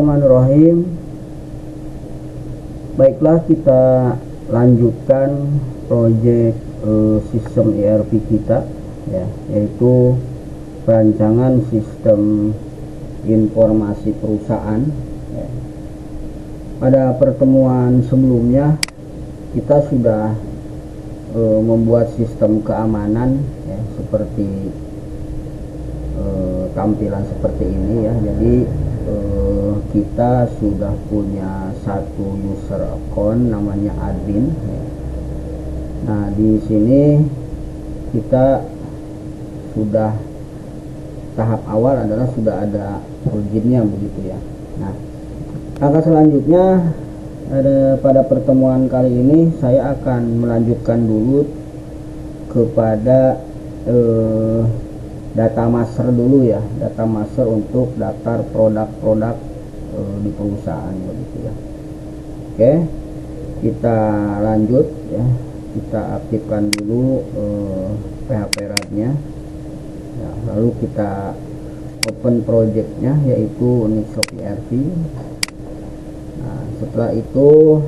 Bismillahirrahmanirrahim. Baiklah, kita lanjutkan proyek sistem ERP kita ya, yaitu perancangan sistem informasi perusahaan ya. Pada pertemuan sebelumnya kita sudah membuat sistem keamanan ya, seperti tampilan seperti ini ya. Jadi kita sudah punya satu user account namanya admin ya. Nah, di sini kita sudah tahap awal adalah sudah ada loginnya begitu ya. Nah, langkah selanjutnya pada pertemuan kali ini saya akan melanjutkan dulu kepada data master dulu ya, data master untuk daftar produk-produk di perusahaan begitu ya. Oke, kita lanjut ya, kita aktifkan dulu PHP RAD-nya ya, lalu kita open projectnya yaitu Unixoft ERP. Nah, setelah itu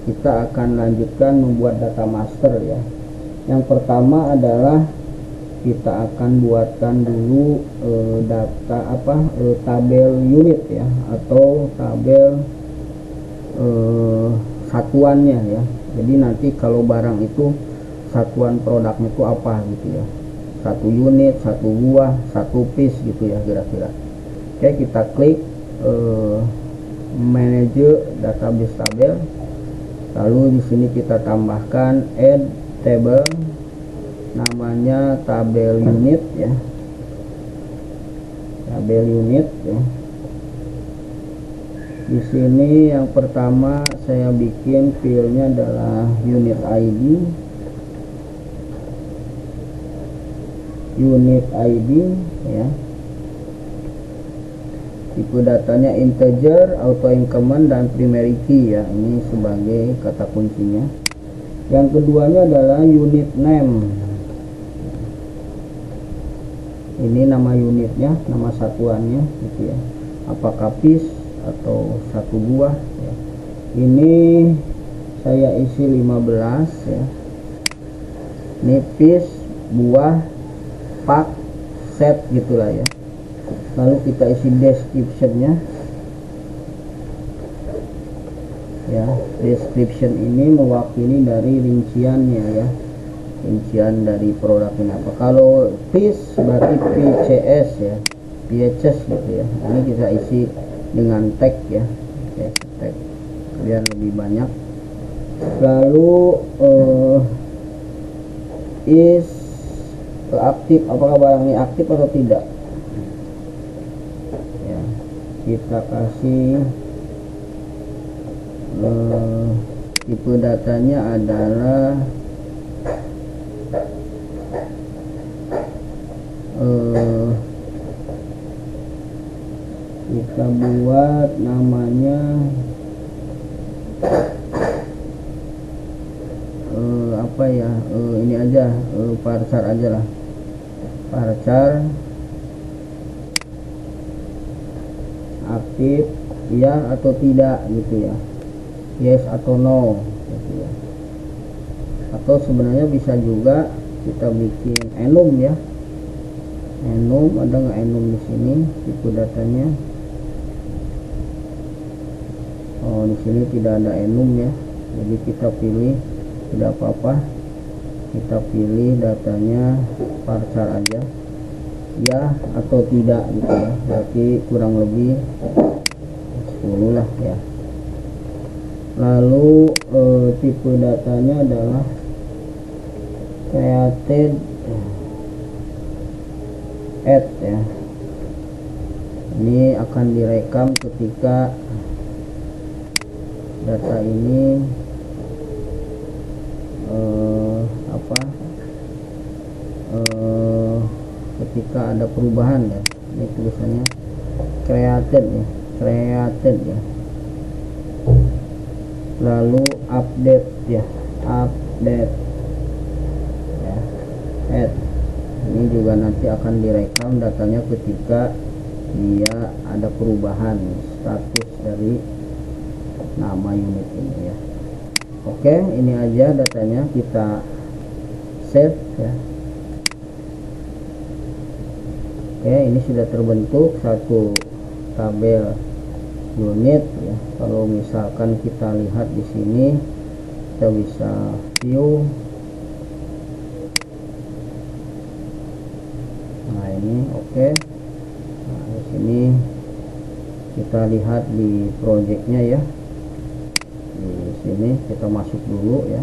kita akan lanjutkan membuat data master ya. Yang pertama adalah kita akan buatkan dulu tabel unit ya, atau tabel satuannya ya. Jadi nanti kalau barang itu satuan produknya itu apa gitu ya, satu unit, satu buah, satu piece gitu ya kira-kira. Oke, kita klik manage database tabel, lalu di sini kita tambahkan add table, namanya tabel unit ya, tabel unit ya. Di sini yang pertama saya bikin filenya adalah unit ID ya. Tipe datanya integer, auto increment, dan primary key ya. Ini sebagai kata kuncinya. Yang keduanya adalah unit name. Ini nama unitnya, nama satuannya gitu ya, apakah piece atau satu buah ya. Ini saya isi 15 ya. Ini piece, buah, pak, set gitulah ya. Lalu kita isi descriptionnya ya. Description ini mewakili dari rinciannya ya, rincian dari produk ini apa. Kalau piece berarti PCS ya, PCS gitu ya. Ini kita isi dengan tag ya, tag biar lebih banyak. Lalu is aktif, apakah barang ini aktif atau tidak ya. Kita kasih tipe datanya adalah kita buat namanya apa ya, ini aja, parchar aja lah, parchar aktif ya atau tidak gitu ya, yes atau no gitu ya. Atau sebenarnya bisa juga kita bikin enum ya, enum. Ada nggak enum di sini tipe datanya? Oh, di sini tidak ada enum ya, jadi kita pilih tidak apa-apa, kita pilih datanya parchar aja ya atau tidak gitu ya. Berarti kurang lebih 10 lah ya. Lalu tipe datanya adalah created add ya. Ini akan direkam ketika data ini ketika ada perubahan ya. Ini tulisannya created ya, created ya. Lalu update ya, update ya, add. Ini juga nanti akan direkam datanya ketika dia ada perubahan. status dari nama unit ini ya. Oke, ini aja datanya, kita save ya. Oke, ini sudah terbentuk satu tabel unit ya. Kalau misalkan kita lihat di sini, kita bisa view. Nah ini oke. Nah di sini kita lihat di projectnya ya. Di sini kita masuk dulu ya,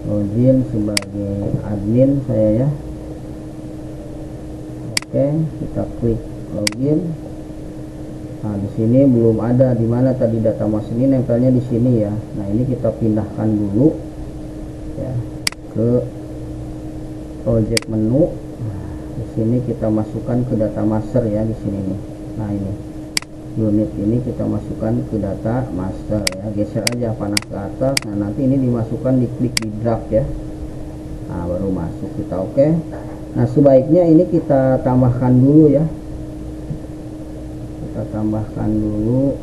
login sebagai admin saya ya. Oke, kita klik login. Nah di sini belum ada, di mana tadi data master ini nempelnya di sini ya. Nah ini kita pindahkan dulu ya ke project menu. Nah, di sini kita masukkan ke data master ya di sini nih. Nah ini unit ini kita masukkan ke data master ya, geser aja panah ke atas. Nah nanti ini dimasukkan, diklik di drag ya. Nah baru masuk kita. Oke. Nah sebaiknya ini kita tambahkan dulu ya, kita tambahkan dulu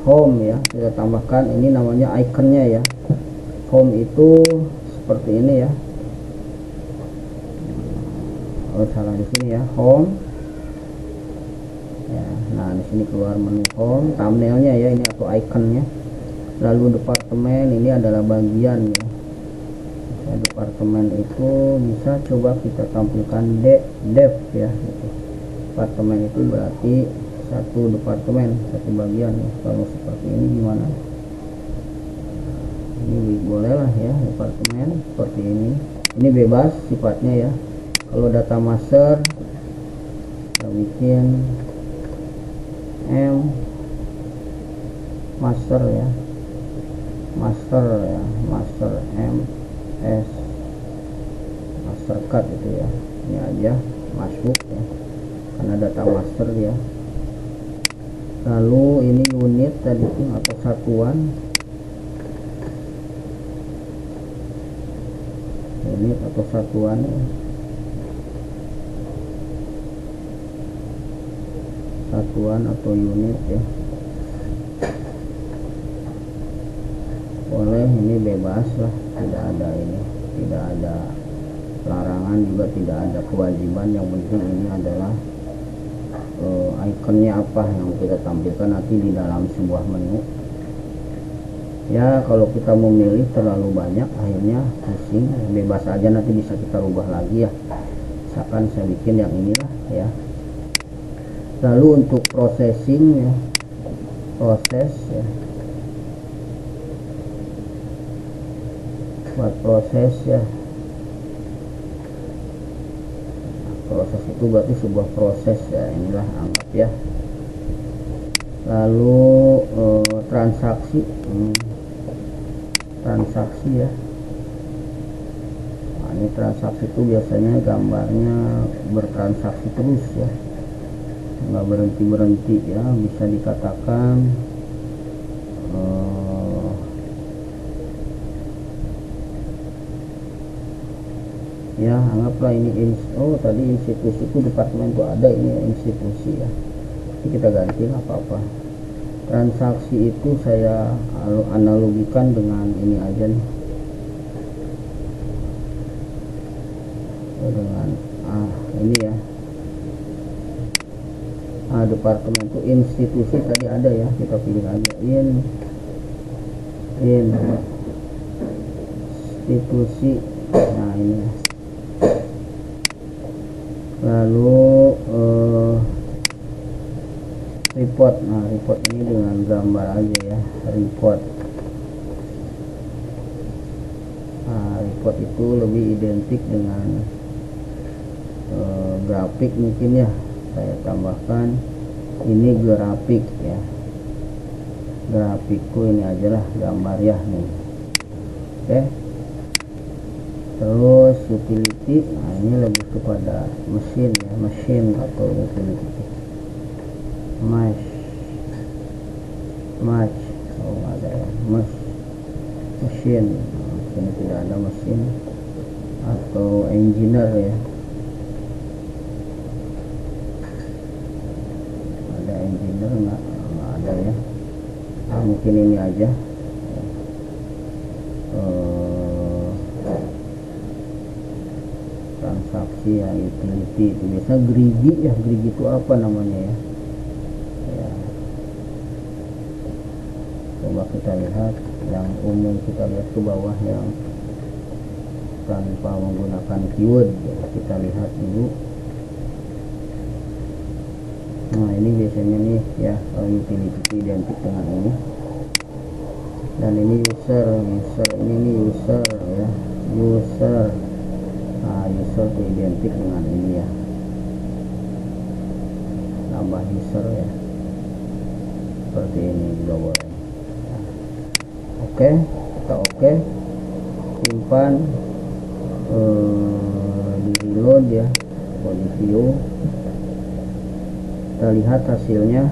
home ya. Kita tambahkan ini namanya ikonnya ya. Home itu seperti ini ya. Oh salah di sini ya, home ya. Nah di sini keluar menu home, thumbnailnya ya ini atau ikonnya. Lalu departemen ini adalah bagian ya. Departemen itu bisa coba kita tampilkan dev ya gitu. Departemen itu berarti satu departemen, satu bagian ya. Kalau seperti ini gimana? Ini boleh lah ya, departemen seperti ini. Ini bebas sifatnya ya. Kalau data master kita bikin master ya, master ya, master mastercard itu ya. Ini aja masuk ya, karena data master ya. Lalu ini unit tadi itu atau satuan, unit atau satuan ya. Satuan atau unit ya, boleh, ini bebas lah, tidak ada ini, tidak ada larangan, juga tidak ada kewajiban. Yang penting ini adalah ikonnya apa yang kita tampilkan nanti di dalam sebuah menu ya. Kalau kita memilih terlalu banyak akhirnya pusing, bebas aja, nanti bisa kita rubah lagi ya. Misalkan saya bikin yang inilah ya. Lalu untuk processing ya, proses ya, buat proses ya. Proses itu berarti sebuah proses ya, inilah anggap ya. Lalu transaksi, transaksi ya. Nah, ini transaksi itu biasanya gambarnya bertransaksi terus ya, nggak berhenti ya. Bisa dikatakan ya, anggaplah ini oh tadi institusi itu departemen itu ada, ini institusi ya. Ini kita ganti lah apa-apa. Transaksi itu saya analogikan dengan ini aja nih, dengan ini ya. Departemen itu institusi tadi ada ya, kita pilih aja institusi. Nah ini ya. Lalu report. Nah report ini dengan gambar aja ya, report. Report itu lebih identik dengan grafik mungkin ya. Saya tambahkan ini grafik ya, grafikku ini aja lah, gambar ya nih. Oke. Terus utility, nah ini lebih kepada mesin ya, mesin atau utility. Match, oh nggak ada ya, mesin. Nah, sini tidak ada mesin atau engineer ya. Ada binder nggak ada ya. Mungkin ini aja. Transaksi ya, utility itu biasa Grigi ya. Grigi itu apa namanya ya? Coba kita lihat yang umum, kita lihat ke bawah yang tanpa menggunakan keyword ya. Kita lihat dulu. Nah ini biasanya nih ya, utility itu identik dengan ini, dan ini user ini nih user ya, user. Nah user itu identik dengan ini ya, tambah user ya, seperti ini juga boleh. Oke, kita oke, simpan, di reload ya, di view, kita lihat hasilnya.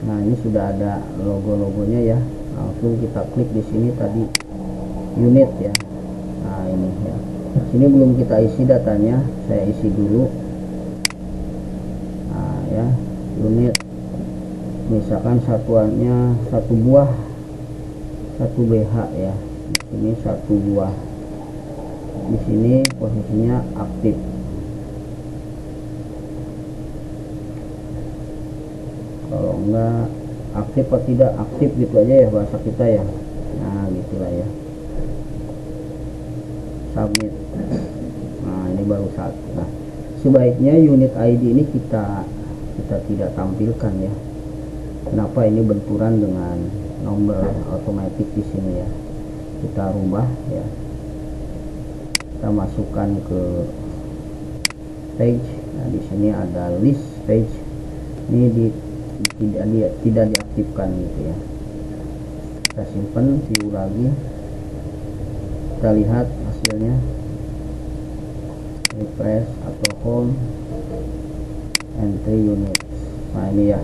Nah ini sudah ada logo-logonya ya, langsung kita klik di sini tadi unit ya. Nah ini ya, sini belum kita isi datanya, saya isi dulu. Nah ya, unit misalkan satuannya 1 buah 1 BH ya, ini 1 buah, di sini posisinya aktif. Kalau enggak aktif atau tidak aktif gitu aja ya bahasa kita ya. Nah gitulah ya, submit. Nah ini baru 1. Nah sebaiknya unit ID ini kita tidak tampilkan ya. Kenapa? Ini benturan dengan nomor otomatis di sini ya. Kita rubah ya, kita masukkan ke page. Nah di sini ada list page, ini tidak diaktifkan gitu ya. Kita simpan, view lagi, kita lihat hasilnya, refresh atau home, entry unit. Nah ini ya.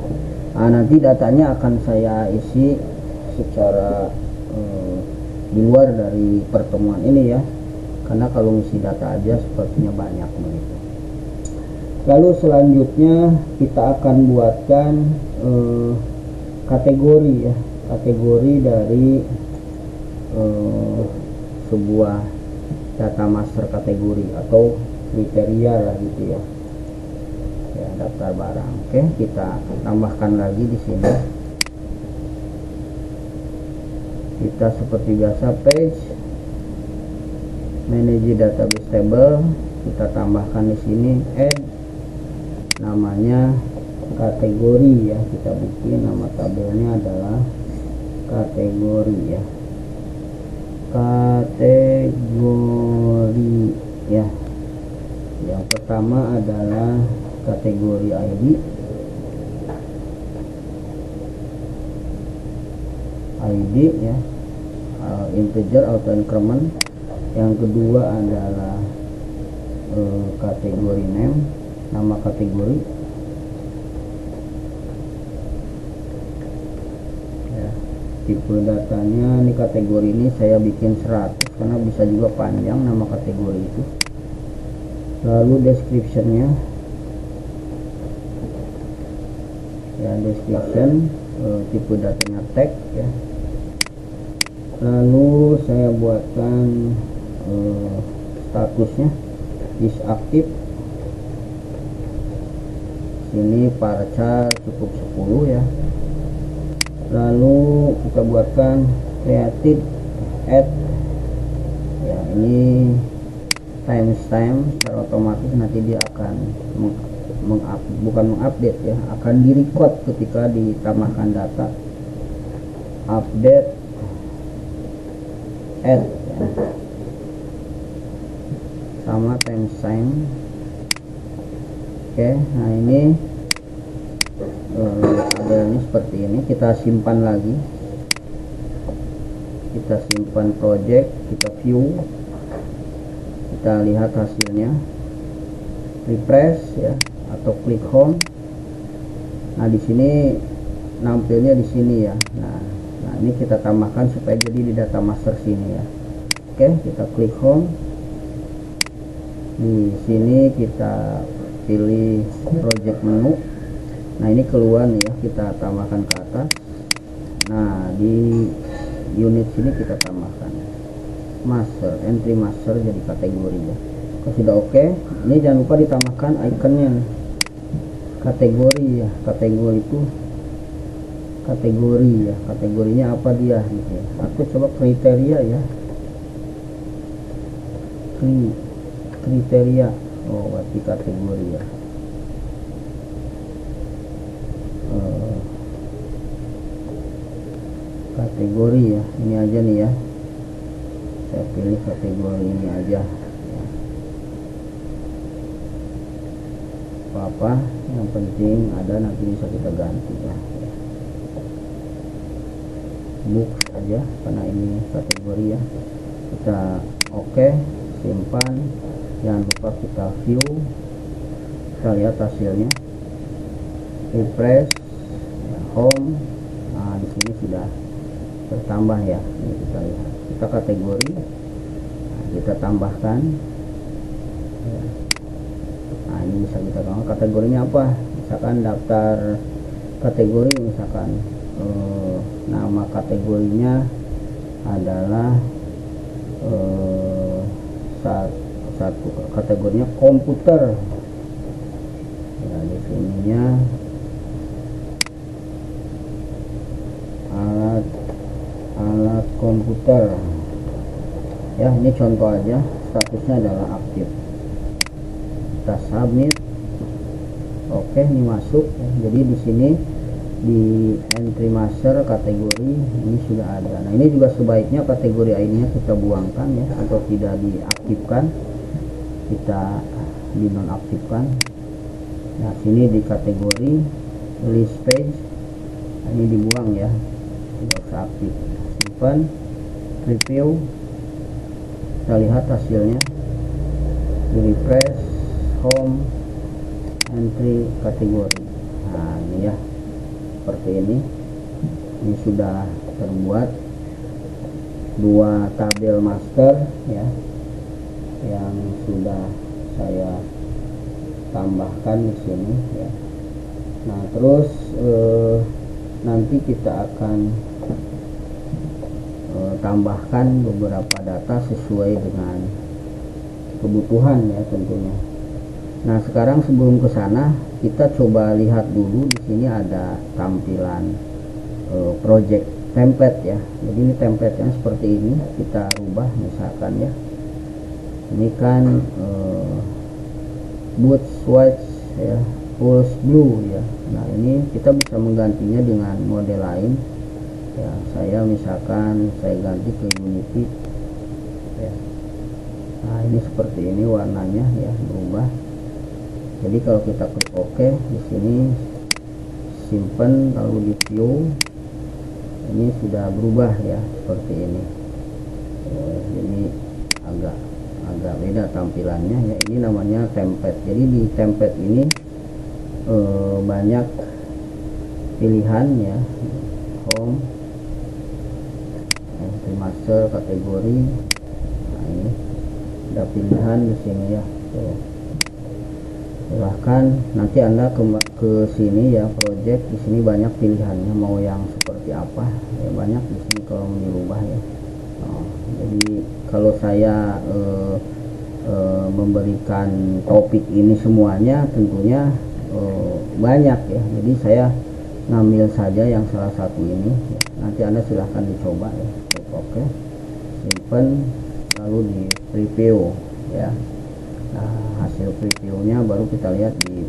Nah nanti datanya akan saya isi secara di luar dari pertemuan ini ya, karena kalau ngisi data aja sepertinya banyak begitu. Lalu selanjutnya kita akan buatkan kategori ya, kategori dari sebuah data master kategori atau kriteria lah gitu ya. Ya, daftar barang. Oke, kita tambahkan lagi di sini. Kita seperti biasa page, manage database table, kita tambahkan di sini add, namanya kategori ya. Kita bikin nama tabelnya adalah kategori ya, kategori ya. Yang pertama adalah kategori ID ya, integer auto increment. Yang kedua adalah kategori name, nama kategori ya. Tipe datanya, ini kategori ini saya bikin 100 karena bisa juga panjang nama kategori itu. Lalu descriptionnya ya, description, tipe datanya tag ya. Lalu saya buatkan statusnya is aktif. Sini varchar cukup 10 ya. Lalu kita buatkan created add ya, ini timestamp, secara otomatis nanti dia akan bukan mengupdate ya, akan direcord ketika ditambahkan data. Update add ya, sama timestamp. Oke, nah ini tabelnya seperti ini. Kita simpan lagi, kita simpan project, kita view, kita lihat hasilnya, refresh ya atau klik home. Nah di sini nampilnya di sini ya. Nah ini kita tambahkan supaya jadi di data master sini ya. Oke, kita klik home. Di sini kita pilih project menu Nah ini keluar nih ya, kita tambahkan ke atas. Nah di unit sini kita tambahkan master, entry master jadi kategori ya. Kalau sudah oke, ini jangan lupa ditambahkan ikonnya nih. Kategori ya, kategori itu kategori ya, kategorinya apa dia gitu ya. Aku coba kriteria ya, kriteria, oh berarti kategori ya. Kategori ya, ini aja nih ya, saya pilih kategori ini aja ya. Apa yang penting ada, nanti bisa kita ganti ya. Books aja karena ini kategori ya. Kita oke, simpan, jangan lupa kita view, kita lihat hasilnya, refresh ya, home. Nah di sini sudah bertambah ya, ini kita lihat, kita kategori, nah, kita tambahkan ya. Nah ini bisa kita tambah kategorinya apa, misalkan daftar kategori, misalkan nama kategorinya adalah satu kategorinya komputer ya, di sininya alat komputer ya. Ini contoh aja, statusnya adalah aktif, kita submit. Oke, ini masuk ya. Jadi di sini di entry master kategori ini sudah ada. Nah ini juga sebaiknya kategori lainnya kita buangkan ya, atau tidak diaktifkan, kita dinonaktifkan. Nah sini di kategori list page, nah, ini dibuang ya, tidak usah aktif. Simpan, preview, kita lihat hasilnya, di refresh, home, entry kategori. Nah ini ya, seperti ini sudah terbuat dua tabel master ya, yang sudah saya tambahkan di sini ya. Nah terus nanti kita akan tambahkan beberapa data sesuai dengan kebutuhan ya tentunya. Nah sekarang sebelum ke sana kita coba lihat dulu, di sini ada tampilan project template ya. Jadi ini template-nya seperti ini, kita rubah misalkan ya. Ini kan boot swatch ya, pulse blue ya. Nah ini kita bisa menggantinya dengan model lain ya. Saya misalkan saya ganti ke Unity ya. Nah ini seperti ini warnanya ya, berubah. Jadi kalau kita klik OK, di sini simpan, lalu di view, ini sudah berubah ya seperti ini. Jadi agak beda tampilannya ya. Ini namanya template. Jadi di template ini banyak pilihan ya, home, entry master, kategori. Nah ini ada pilihan di sini ya. Silahkan nanti Anda ke sini ya, project, di sini banyak pilihannya, mau yang seperti apa ya, banyak di sini kalau mau dirubah ya. Jadi kalau saya memberikan topik ini semuanya tentunya banyak ya, jadi saya ngambil saja yang salah satu ini ya. Nanti Anda silahkan dicoba ya. Oke, simpan, lalu di preview ya. Nah hasil previewnya baru kita lihat di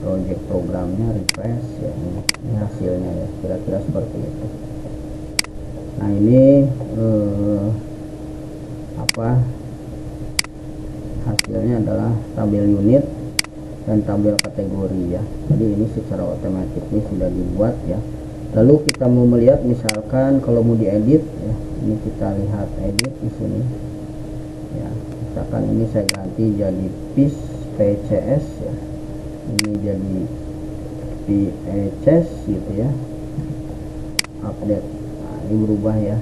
project programnya, refresh ya. Ini hasilnya ya, kira-kira seperti itu. Nah ini hasilnya adalah tabel unit dan tabel kategori ya. Jadi ini secara otomatis ini sudah dibuat ya. Lalu kita mau melihat misalkan kalau mau diedit ya, ini kita lihat edit di sini ya. Misalkan ini saya ganti jadi PCS ya, ini jadi PCS gitu ya, update. Nah ini berubah ya.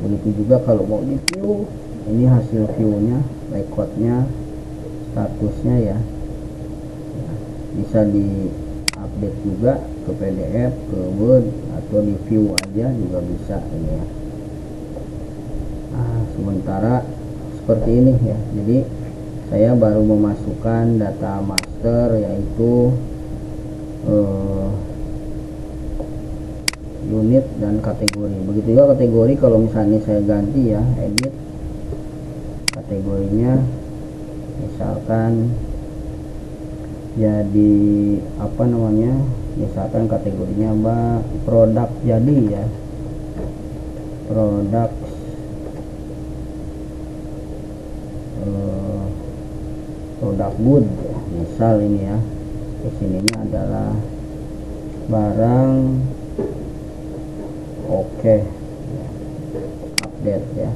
Begitu juga kalau mau di view, ini hasil viewnya, recordnya, statusnya ya, bisa di update juga ke PDF, ke Word, atau di view aja juga bisa ini ya. Nah, sementara seperti ini ya. Jadi saya baru memasukkan data master, yaitu unit dan kategori. Begitu juga kategori, kalau misalnya saya ganti ya, edit kategorinya, misalkan jadi apa namanya, misalkan kategorinya produk, jadi ya produk produk good ya, misal ini ya, kesininya adalah barang oke ya, update ya.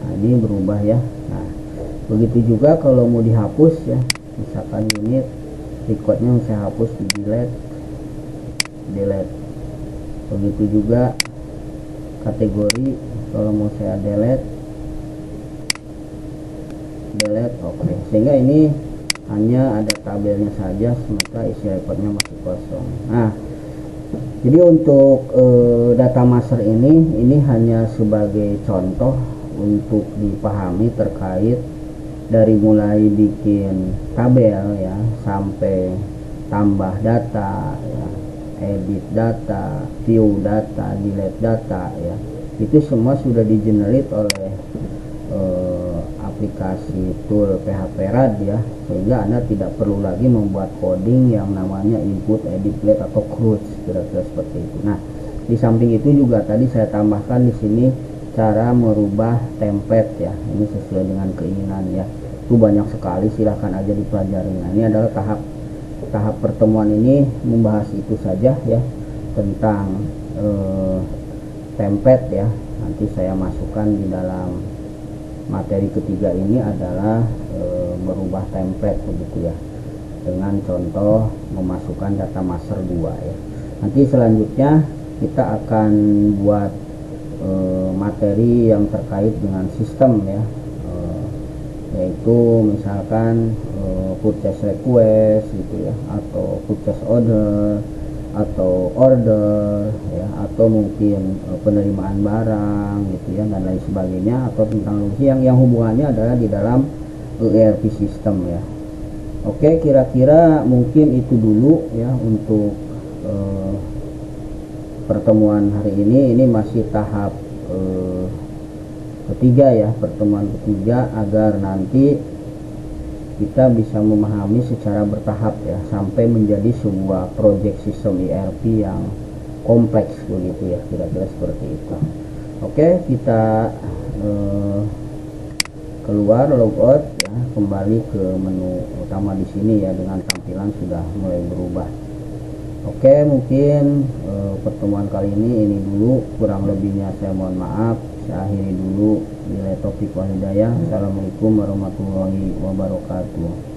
Nah, ini berubah ya. Nah, begitu juga kalau mau dihapus ya, misalkan unit recordnya saya hapus di delete. Begitu juga kategori, kalau mau saya delete, oke. Sehingga ini hanya ada tabelnya saja, sementara isi rekodnya masih kosong. Nah, jadi untuk data master ini hanya sebagai contoh untuk dipahami terkait dari mulai bikin tabel ya, sampai tambah data ya, edit data, view data, delete data ya. Itu semua sudah di generate oleh aplikasi tool PHP RAD ya, sehingga Anda tidak perlu lagi membuat coding yang namanya input, edit, delete atau cruise, kira-kira seperti itu. Nah, di samping itu juga tadi saya tambahkan di sini cara merubah template ya, ini sesuai dengan keinginan ya. Itu banyak sekali, silahkan aja dipelajari. Nah, ini adalah tahap pertemuan ini membahas itu saja ya, tentang template ya. Nanti saya masukkan di dalam materi ketiga ini adalah merubah template begitu ya, dengan contoh memasukkan data master 2 ya. Nanti selanjutnya kita akan buat materi yang terkait dengan sistem ya, yaitu misalkan purchase request gitu ya, atau purchase order, atau order ya, atau mungkin penerimaan barang gitu ya, dan lain sebagainya, atau tentang yang hubungannya adalah di dalam ERP system ya. Oke, kira-kira mungkin itu dulu ya untuk pertemuan hari ini. Ini masih tahap ketiga ya, pertemuan ketiga, agar nanti kita bisa memahami secara bertahap ya, sampai menjadi sebuah project sistem ERP yang kompleks begitu ya, kira-kira seperti itu. Oke, kita keluar, logout ya, kembali ke menu utama di sini ya, dengan tampilan sudah mulai berubah. Oke, mungkin pertemuan kali ini dulu, kurang lebihnya saya mohon maaf. Saya akhiri dulu. Bila taufiq wal hidayah. Assalamualaikum warahmatullahi wabarakatuh.